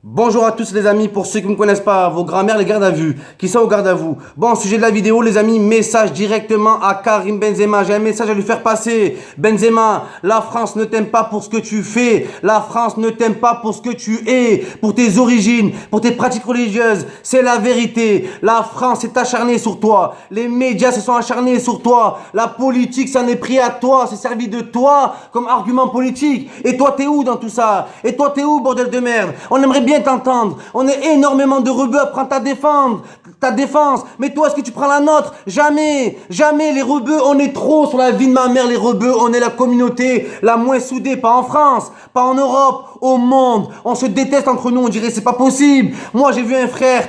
Bonjour à tous les amis, pour ceux qui ne me connaissent pas, vos grands-mères les gardes à vue, qui sont au garde à vous. Bon, sujet de la vidéo les amis, message directement à Karim Benzema, j'ai un message à lui faire passer. Benzema, la France ne t'aime pas pour ce que tu fais, la France ne t'aime pas pour ce que tu es, pour tes origines, pour tes pratiques religieuses, c'est la vérité. La France est acharnée sur toi, les médias se sont acharnés sur toi, la politique s'en est pris à toi, s'est servi de toi comme argument politique. Et toi t'es où dans tout ça? Et toi t'es où bordel de merde? On aimerait bien t'entendre. On est énormément de rebeux à prendre ta défense. Mais toi, est-ce que tu prends la nôtre? Jamais. Jamais les rebeux. On est trop sur la vie de ma mère, les rebeux. On est la communauté la moins soudée. Pas en France, pas en Europe, au monde. On se déteste entre nous. On dirait c'est pas possible. Moi, j'ai vu un frère.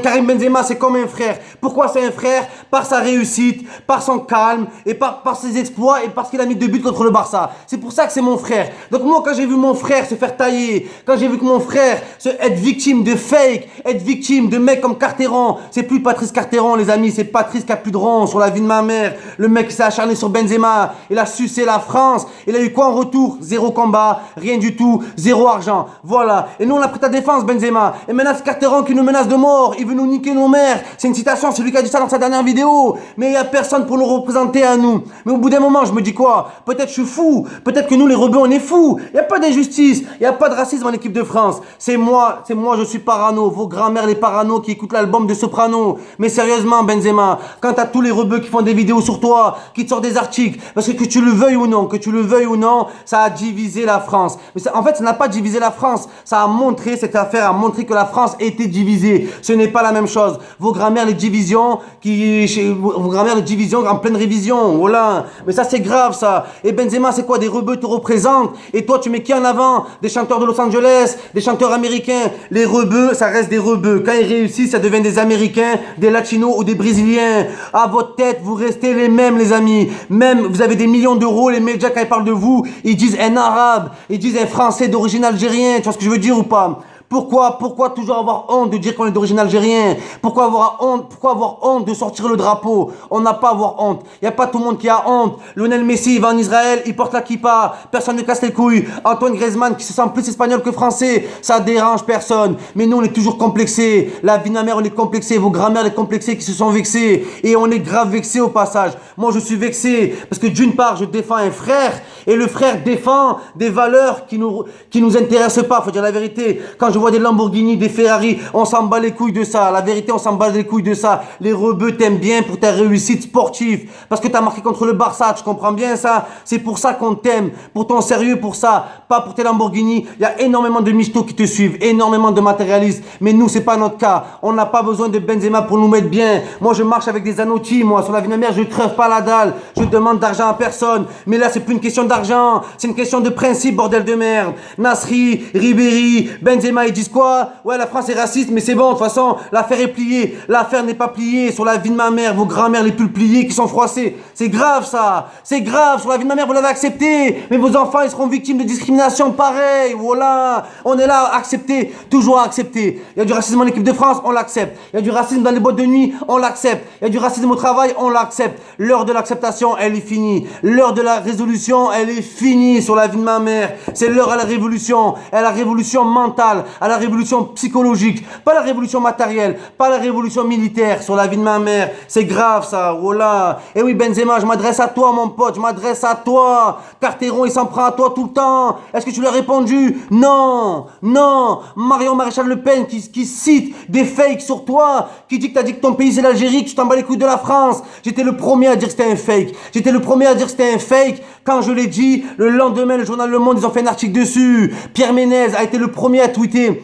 Karim Benzema, c'est comme un frère. Pourquoi c'est un frère? Par sa réussite, par son calme et par ses exploits et parce qu'il a mis 2 buts contre le Barça. C'est pour ça que c'est mon frère. Donc moi, quand j'ai vu mon frère se faire tailler, quand j'ai vu que mon frère être victime de fake, être victime de mecs comme Carteron. C'est plus Patrice Carteron les amis, c'est Patrice Capudron sur la vie de ma mère. Le mec qui s'est acharné sur Benzema, il a sucé la France. Il a eu quoi en retour? 0 combat, rien du tout, 0 argent. Voilà, et nous on a pris ta défense Benzema. Et maintenant c'est Carteron qui nous menace de mort, il veut nous niquer nos mères. C'est une citation, c'est lui qui a dit ça dans sa dernière vidéo. Mais il n'y a personne pour nous représenter à nous. Mais au bout d'un moment je me dis quoi? Peut-être je suis fou, peut-être que nous les rebeux on est fous. Il n'y a pas d'injustice, il n'y a pas de racisme en équipe de France. C'est moi, je suis parano, vos grands-mères les parano qui écoutent l'album de Soprano. Mais sérieusement Benzema, quand t'as tous les rebeux qui font des vidéos sur toi, qui te sortent des articles, parce que tu le veuilles ou non, ça a divisé la France. Mais ça, en fait ça n'a pas divisé la France, ça a montré, cette affaire a montré que la France était divisée. Ce n'est pas la même chose. Vos grands-mères les divisions, vos grands-mères les divisions en pleine révision, voilà. Mais ça c'est grave ça. Et Benzema c'est quoi? Des rebeux te représentent, et toi tu mets qui en avant? Des chanteurs de Los Angeles, des chanteurs américains. Les rebeux, ça reste des rebeux. Quand ils réussissent, ça devient des Américains, des Latinos ou des Brésiliens. À votre tête, vous restez les mêmes, les amis. Même, vous avez des millions d'euros, les médias, quand ils parlent de vous, ils disent un arabe, ils disent un français d'origine algérienne. Tu vois ce que je veux dire ou pas? Pourquoi toujours avoir honte de dire qu'on est d'origine algérienne? Pourquoi avoir honte de sortir le drapeau? On n'a pas à avoir honte. Il n'y a pas tout le monde qui a honte. Lionel Messi, il va en Israël, il porte la kippa. Personne ne casse les couilles. Antoine Griezmann, qui se sent plus espagnol que français, ça dérange personne. Mais nous, on est toujours complexés. La vie de ma mère, on est complexés. Vos grands-mères, les complexés qui se sont vexés. Et on est grave vexés au passage. Moi, je suis vexé parce que d'une part, je défends un frère et le frère défend des valeurs qui nous intéressent pas. Faut dire la vérité. Quand je vois des Lamborghini, des Ferrari, on s'en bat les couilles de ça. La vérité, on s'en bat les couilles de ça. Les rebeux t'aiment bien pour ta réussite sportive. Parce que t'as marqué contre le Barça, tu comprends bien ça? C'est pour ça qu'on t'aime. Pour ton sérieux, pour ça. Pas pour tes Lamborghini. Il y a énormément de michtos qui te suivent. Énormément de matérialistes. Mais nous, c'est pas notre cas. On n'a pas besoin de Benzema pour nous mettre bien. Moi, je marche avec des Anotti. Moi, sur la vie de ma mère, je crève pas la dalle. Je demande d'argent à personne. Mais là, c'est plus une question d'argent. C'est une question de principe, bordel de merde. Nasri, Ribéry, Benzema, ils disent quoi? Ouais, la France est raciste, mais c'est bon, de toute façon, l'affaire est pliée. L'affaire n'est pas pliée. Sur la vie de ma mère, vos grands-mères les plus pliées qui sont froissées. C'est grave, ça. C'est grave. Sur la vie de ma mère, vous l'avez accepté. Mais vos enfants, ils seront victimes de discrimination pareil. Voilà. On est là à accepter. Toujours à accepter. Il y a du racisme en équipe de France, on l'accepte. Il y a du racisme dans les boîtes de nuit, on l'accepte. Il y a du racisme au travail, on l'accepte. L'heure de l'acceptation, elle est finie. L'heure de la résolution, elle est finie sur la vie de ma mère. C'est l'heure à la révolution. À la révolution mentale, à la révolution psychologique. Pas la révolution matérielle, pas la révolution militaire sur la vie de ma mère. C'est grave ça, voilà. Et oui Benzema, je m'adresse à toi mon pote, je m'adresse à toi. Carteron, il s'en prend à toi tout le temps. Est-ce que tu lui as répondu? Non, non. Marion Maréchal Le Pen qui cite des fakes sur toi, qui dit que t'as dit que ton pays c'est l'Algérie, que tu t'en bats les couilles de la France. J'étais le premier à dire que c'était un fake. J'étais le premier à dire que c'était un fake. Quand je l'ai dit, le lendemain, le journal Le Monde, ils ont fait un article dessus. Pierre Ménez a été le premier à tweeter.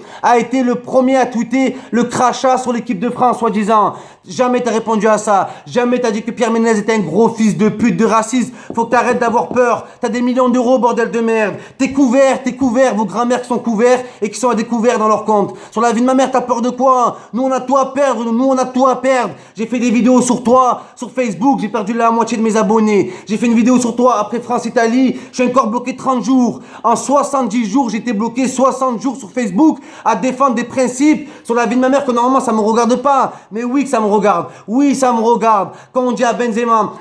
Le crachat sur l'équipe de France, soi-disant. Jamais t'as répondu à ça. Jamais t'as dit que Pierre Ménez était un gros fils de pute, de raciste. Faut que t'arrêtes d'avoir peur. T'as des millions d'euros, bordel de merde. T'es couvert. Vos grands-mères qui sont couverts et qui sont à découvert dans leur compte. Sur la vie de ma mère, t'as peur de quoi? Nous, on a tout à perdre. J'ai fait des vidéos sur toi, sur Facebook. J'ai perdu la moitié de mes abonnés. J'ai fait une vidéo sur toi après France-Italie. Italie, je suis encore bloqué 30 jours. En 70 jours, j'étais bloqué 60 jours sur Facebook à défendre des principes sur la vie de ma mère que normalement ça me regarde pas. Mais oui que ça me regarde. Oui, ça me regarde. Quand on dit à Benzema,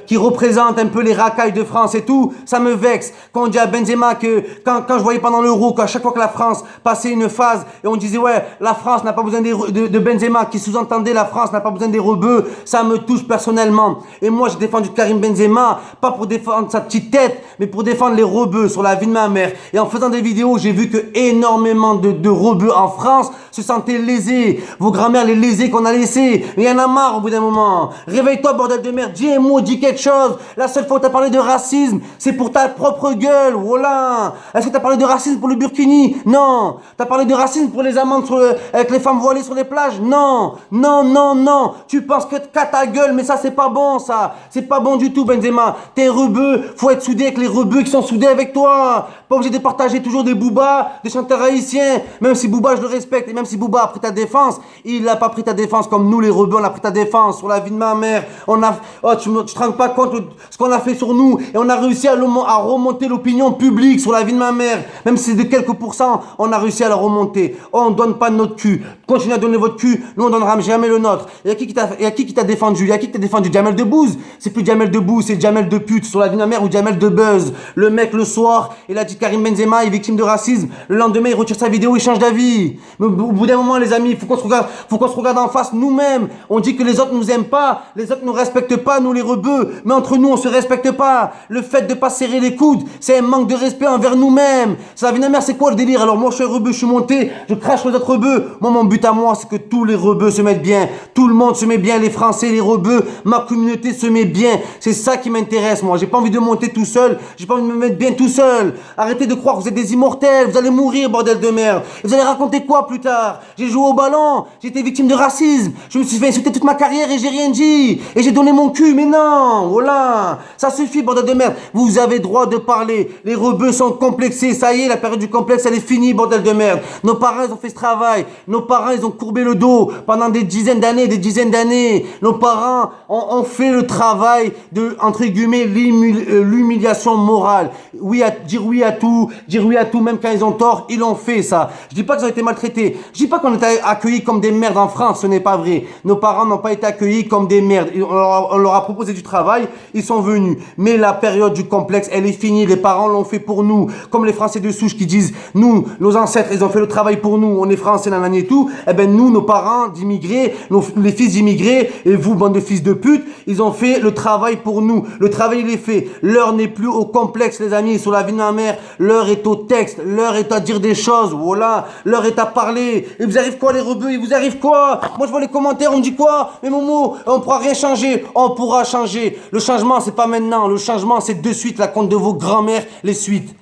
qui représente un peu les racailles de France et tout, ça me vexe. Quand on dit à Benzema que quand je voyais pendant l'Euro, qu'à chaque fois que la France passait une phase et on disait ouais, la France n'a pas besoin de Benzema, qui sous-entendait la France n'a pas besoin des rebeux, ça me touche personnellement. Et moi j'ai défendu Karim Benzema, pas pour défendre sa petite tête, mais pour défendre les rebeux sur la vie de ma mère. Et en faisant des vidéos, j'ai vu que énormément de rebeux en France se sentaient lésés. Vos grand-mères les lésés qu'on a laissés. Mais il y en a marre au bout d'un moment. Réveille-toi, bordel de merde. Dis un mot, dis quelque chose. La seule fois où t'as parlé de racisme, c'est pour ta propre gueule. Voilà. Est-ce que t'as parlé de racisme pour le Burkini? Non. T'as parlé de racisme pour les amendes avec les femmes voilées sur les plages? Non. Non, non, non. Tu penses que qu'à ta gueule, mais ça c'est pas bon, ça. C'est pas bon du tout, Benzema. T'es rebeu. Faut être soudé avec les rebeux qui sont soudés avec toi. Pas obligé de partager toujours des Booba, des chanteurs haïtiens. Même si Booba, je le respecte. Et même si Booba a pris ta défense, il n'a pas pris ta défense comme nous, les rebeux, on a pris ta défense sur la vie de ma mère. Tu te rends pas compte de ce qu'on a fait sur nous. Et on a réussi à remonter l'opinion publique sur la vie de ma mère. Même si c'est de quelques pourcents, on a réussi à la remonter. On ne donne pas notre cul. Continuez à donner votre cul. Nous, on ne donnera jamais le nôtre. Et à qui t'a défendu? À qui t'a défendu? Jamel Debbouze? C'est plus Jamel Debbouze, c'est Jamel de pute sur la vie de ma mère ou Jamel de buzz. Le mec, le soir, il a dit Karim Benzema est victime de racisme. Le lendemain, il retire sa vidéo, il change d'avis. Mais au bout d'un moment, les amis, il faut qu'on se regarde en face nous-mêmes. On dit que les autres nous aiment pas, les autres nous respectent pas, nous les rebeux. Mais entre nous, on se respecte pas. Le fait de pas serrer les coudes, c'est un manque de respect envers nous-mêmes. Ça, la vie de ma mère, c'est quoi le délire? Alors moi, je suis un rebeu, je suis monté, je crache sur les autres rebeux. Moi, mon but à moi, c'est que tous les rebeux se mettent bien. Tout le monde se met bien, les Français, les rebeux, ma communauté se met bien. C'est ça qui m'intéresse, moi. J'ai pas envie de monter tout seul, j'ai pas envie de me mettre bien tout seul. Arrêtez de croire que vous êtes des immortels, vous allez mourir, bordel de merde. Vous allez raconter quoi plus tard? J'ai joué au ballon, j'ai été victime de racisme, je me suis fait insulter toute ma carrière et j'ai rien dit. Et j'ai donné mon cul, mais non, voilà. Ça suffit, bordel de merde. Vous avez droit de parler. Les rebeux sont complexés, ça y est, la période du complexe, elle est finie, bordel de merde. Nos parents, ils ont fait ce travail. Nos parents, ils ont courbé le dos pendant des dizaines d'années. Nos parents ont fait le travail de, entre guillemets, l'humiliation morale. Dire oui à tout, même quand ils ont tort, ils l'ont fait, ça. Je dis pas qu'ils ont été maltraités. Je dis pas qu'on était accueillis comme des merdes en France, ce n'est pas vrai. Nos parents n'ont pas été accueillis comme des merdes. On leur a proposé du travail, ils sont venus. Mais la période du complexe, elle est finie. Les parents l'ont fait pour nous. Comme les Français de souche qui disent, nous, nos ancêtres, ils ont fait le travail pour nous. On est Français, nanani et tout. Eh ben, nous, nos parents d'immigrés, les fils d'immigrés, et vous, bande de fils de pute, ils ont fait le travail pour nous. Le travail, il est fait. L'heure n'est plus au complexe, les amis, sur la vie de ma mère. L'heure est au texte. L'heure est à dire des choses. Voilà. L'heure est à parler. Et vous arrive quoi, les rebeux? Il vous arrive quoi? Moi, je vois les commentaires, on me dit quoi? Mais Momo, on pourra rien changer. On pourra changer. Le changement, c'est pas maintenant. Le changement, c'est de suite, la compte de vos grands-mères, les suites.